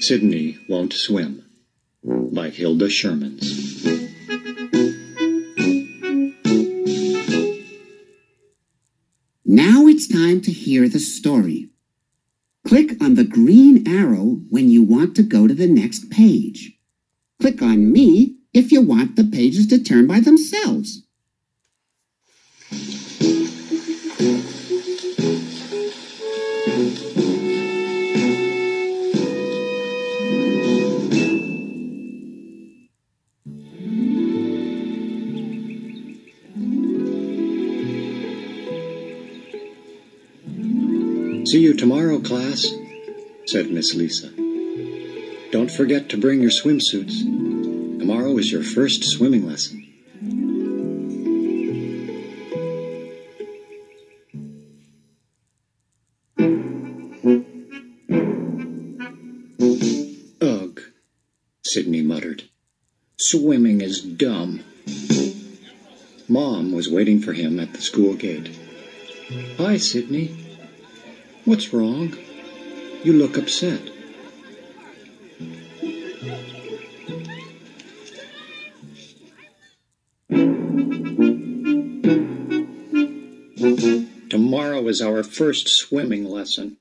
Sidney Won't Swim by Hilde Schuurmans. Now it's time to hear the story. Click on the green arrow when you want to go to the next page. Click on me if you want the pages to turn by themselves. See you tomorrow, class, said Miss Lisa. Don't forget to bring your swimsuits. Tomorrow is your first swimming lesson. Ugh, Sidney muttered. Swimming is dumb. Mom was waiting for him at the school gate. Hi, Sidney. What's wrong? You look upset. Tomorrow is our first swimming lesson,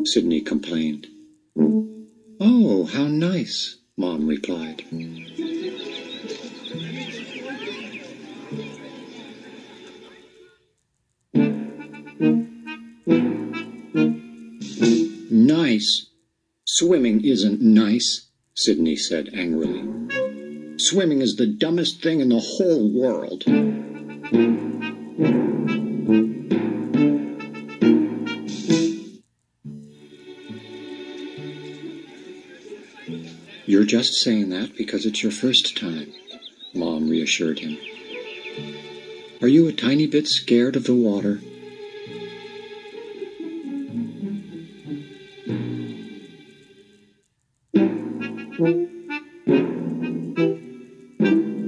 Sidney complained. Oh, how nice, Mom replied. Nice. Swimming isn't nice, Sidney said angrily. Swimming is the dumbest thing in the whole world. You're just saying that because it's your first time, Mom reassured him. Are you a tiny bit scared of the water?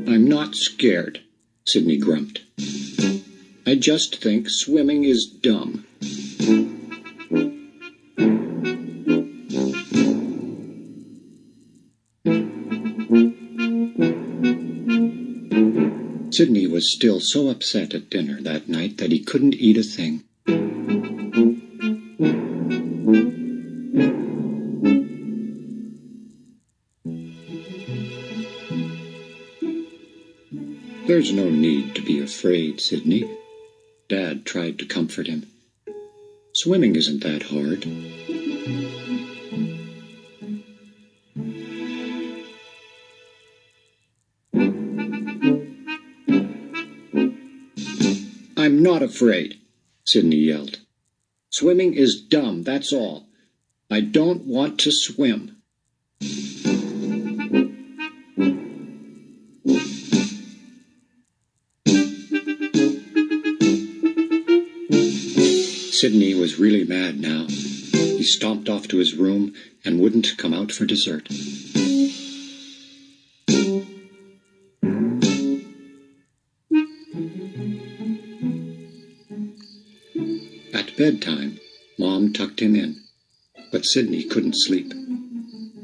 I'm not scared, Sidney grumped. I just think swimming is dumb. Sidney was still so upset at dinner that night that he couldn't eat a thing. There's no need to be afraid, Sidney. Dad tried to comfort him. Swimming isn't that hard. I'm not afraid, Sidney yelled. Swimming is dumb, that's all. I don't want to swim. Sidney was really mad now. He stomped off to his room and wouldn't come out for dessert. At bedtime, Mom tucked him in, but Sidney couldn't sleep.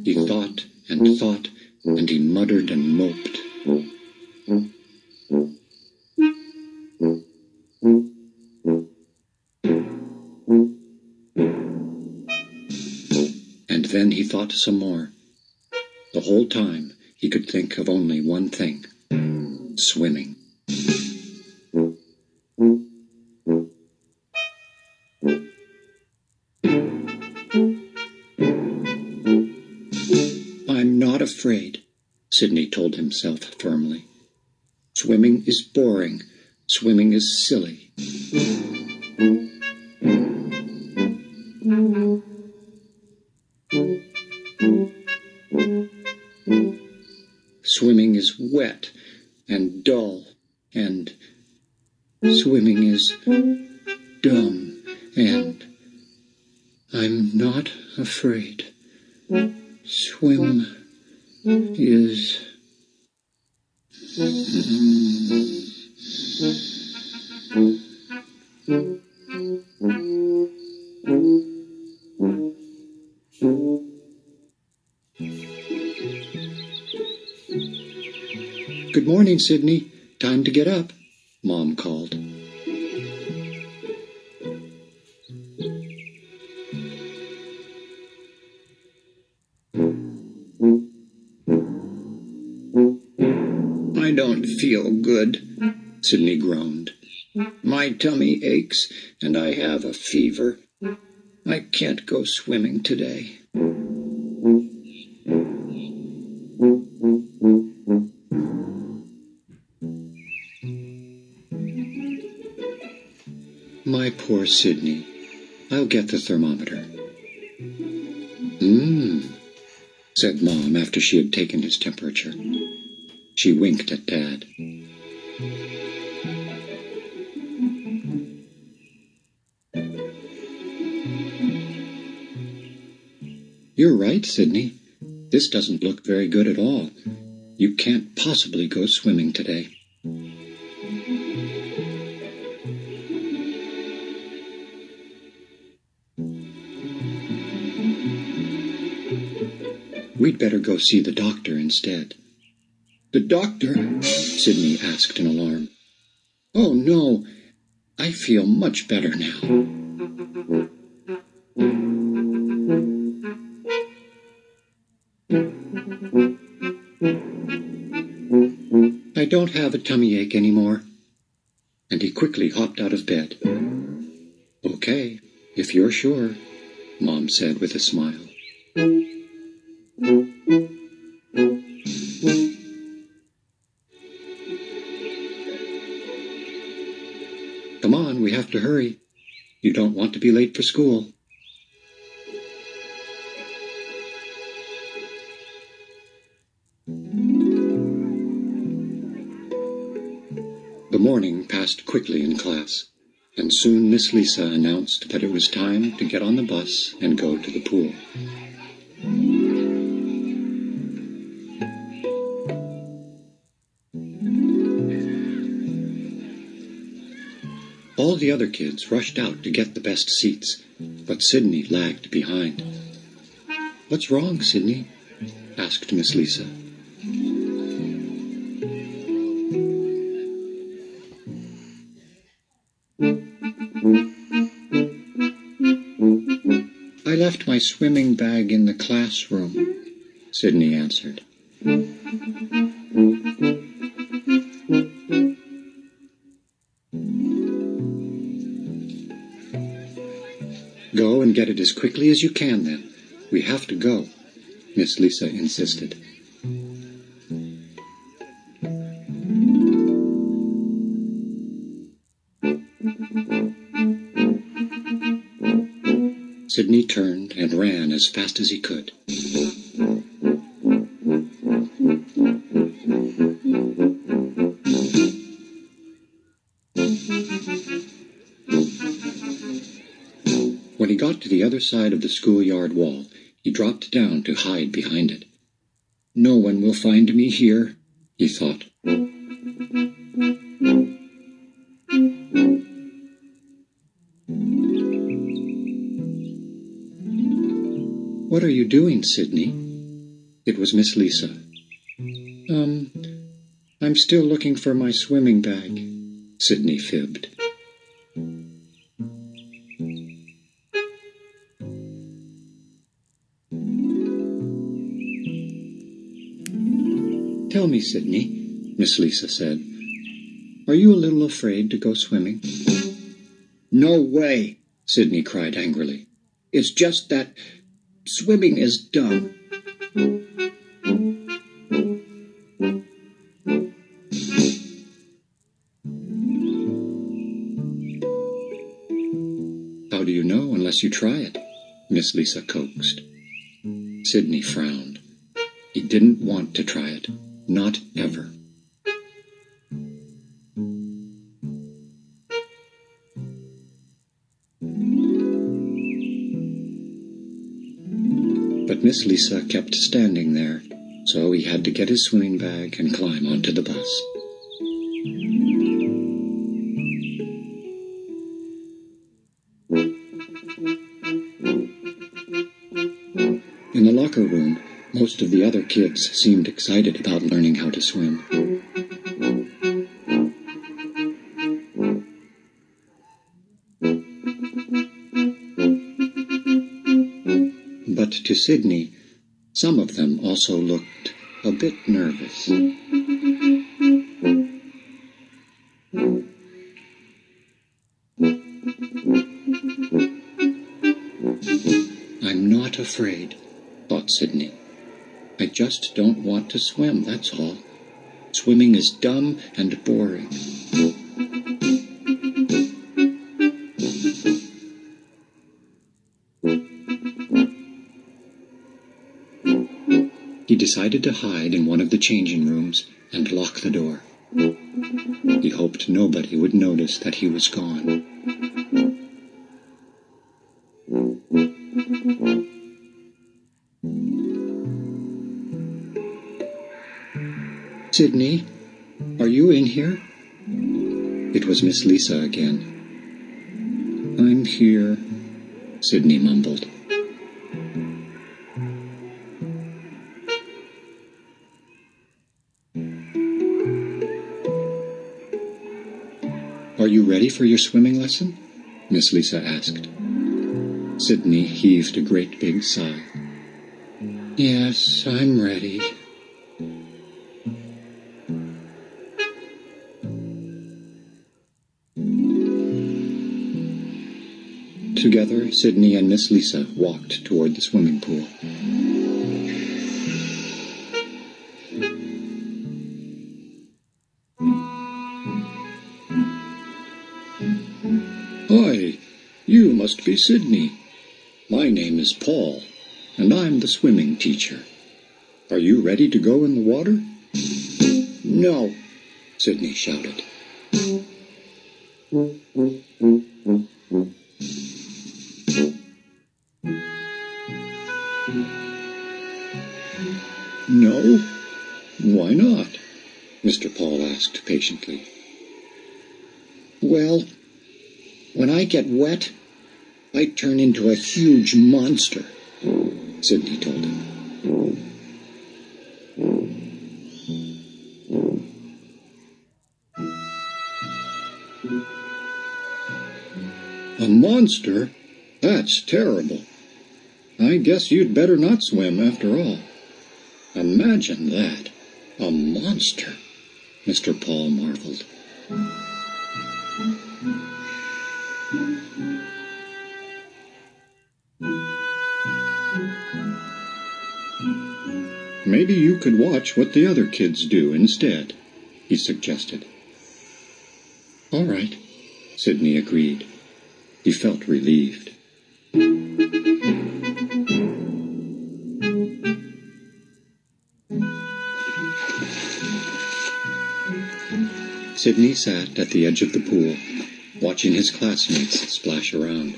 He thought, and he muttered and moped. And then he thought some more. The whole time, he could think of only one thing: swimming. I'm not afraid, Sidney told himself firmly. Swimming is boring. Swimming is silly. Swimming is wet and dull, and swimming is dumb, and I'm not afraid. Swim is... morning, Sidney. Time to get up, Mom called. I don't feel good, Sidney groaned. My tummy aches, and I have a fever. I can't go swimming today. My poor Sidney. I'll get the thermometer. Said Mom after she had taken his temperature. She winked at Dad. You're right, Sidney. This doesn't look very good at all. You can't possibly go swimming today. We'd better go see the doctor instead. The doctor? Sidney asked in alarm. Oh, no. I feel much better now. I don't have a tummy ache anymore. And he quickly hopped out of bed. Okay, if you're sure, Mom said with a smile. Come on, we have to hurry. You don't want to be late for school. The morning passed quickly in class, and soon Miss Lisa announced that it was time to get on the bus and go to the pool. All the other kids rushed out to get the best seats, but Sidney lagged behind. What's wrong, Sidney? Asked Miss Lisa. I left my swimming bag in the classroom, Sidney answered. Go and get it as quickly as you can, then. We have to go, Miss Lisa insisted. Sidney turned and ran as fast as he could. When he got to the other side of the schoolyard wall, he dropped down to hide behind it. No one will find me here, he thought. What are you doing, Sidney? It was Miss Lisa. I'm still looking for my swimming bag, Sidney fibbed. Tell me, Sidney, Miss Lisa said, are you a little afraid to go swimming? No way, Sidney cried angrily. It's just that swimming is dumb. How do you know unless you try it? Miss Lisa coaxed. Sidney frowned. He didn't want to try it. Not ever. But Miss Lisa kept standing there, so he had to get his swimming bag and climb onto the bus. In the locker room, most of the other kids seemed excited about learning how to swim. But to Sidney, some of them also looked a bit nervous. I'm not afraid, thought Sidney. I just don't want to swim, that's all. Swimming is dumb and boring. He decided to hide in one of the changing rooms and lock the door. He hoped nobody would notice that he was gone. Sidney, are you in here? It was Miss Lisa again. I'm here, Sidney mumbled. Are you ready for your swimming lesson? Miss Lisa asked. Sidney heaved a great big sigh. Yes, I'm ready. Together, Sidney and Miss Lisa walked toward the swimming pool. Hi, you must be Sidney. My name is Paul, and I'm the swimming teacher. Are you ready to go in the water? No, Sidney shouted. No? Why not? Mr. Paul asked patiently. Well, when I get wet, I turn into a huge monster, Sidney told him. A monster? That's terrible. I guess you'd better not swim after all. Imagine that. A monster, Mr. Paul marveled. Maybe you could watch what the other kids do instead, he suggested. All right, Sidney agreed. He felt relieved. Sidney sat at the edge of the pool, watching his classmates splash around,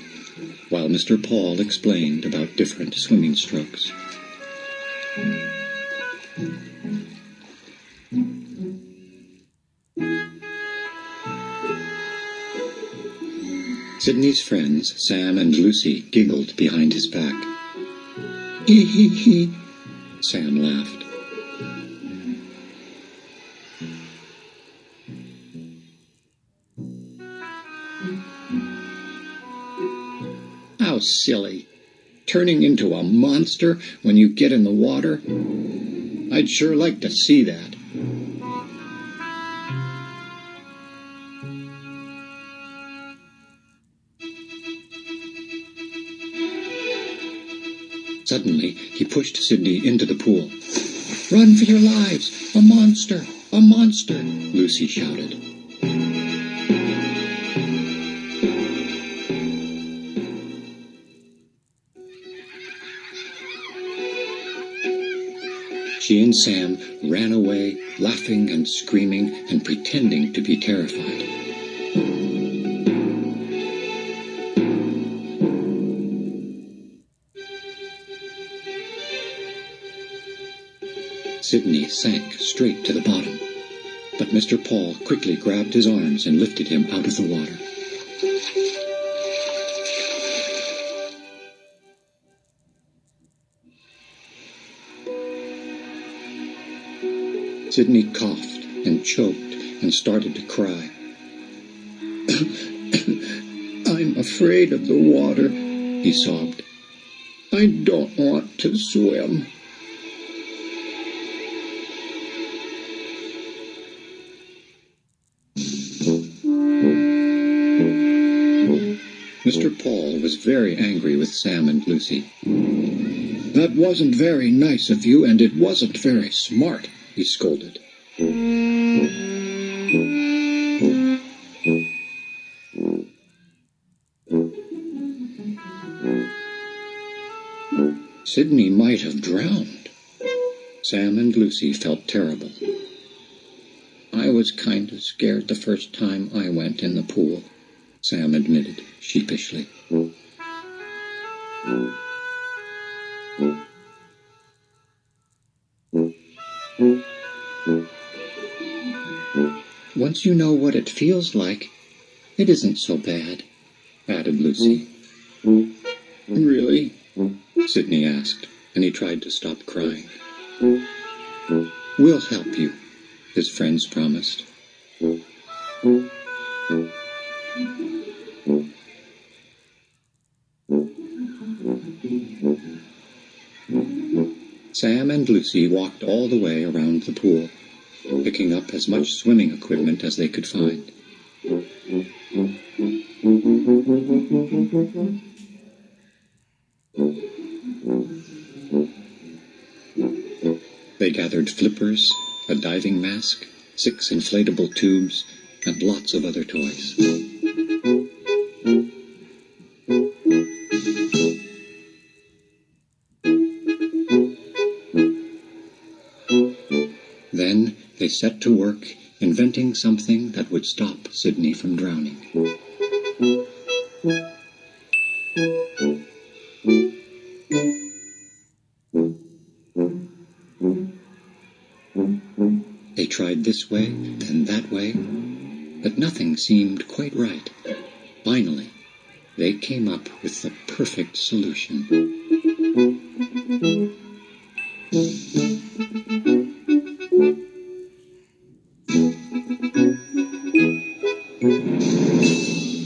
while Mr. Paul explained about different swimming strokes. Sidney's friends, Sam and Lucy, giggled behind his back. Hee hee hee, Sam laughed. How silly. Turning into a monster when you get in the water? I'd sure like to see that. Suddenly, he pushed Sidney into the pool. Run for your lives! A monster! A monster! Lucy shouted. She and Sam ran away, laughing and screaming and pretending to be terrified. Sidney sank straight to the bottom, but Mr. Paul quickly grabbed his arms and lifted him out of the water. Sidney coughed and choked and started to cry. I'm afraid of the water, he sobbed. I don't want to swim. Mr. Paul was very angry with Sam and Lucy. That wasn't very nice of you, and it wasn't very smart, he scolded. Sidney might have drowned. Sam and Lucy felt terrible. I was kind of scared the first time I went in the pool, Sam admitted sheepishly. Once you know what it feels like, it isn't so bad, added Lucy. Really? Sidney asked, and he tried to stop crying. We'll help you, his friends promised. Sam and Lucy walked all the way around the pool, picking up as much swimming equipment as they could find. They gathered flippers, a diving mask, 6 inflatable tubes, and lots of other toys. Then they set to work inventing something that would stop Sidney from drowning. They tried this way, then that way, but nothing seemed quite right. Finally, they came up with the perfect solution.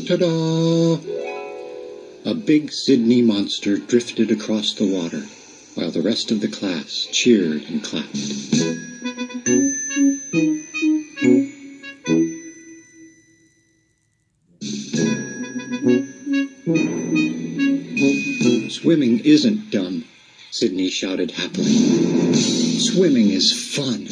Ta-da! A big Sidney monster drifted across the water, while the rest of the class cheered and clapped. Swimming isn't dumb, Sidney shouted happily. Swimming is fun.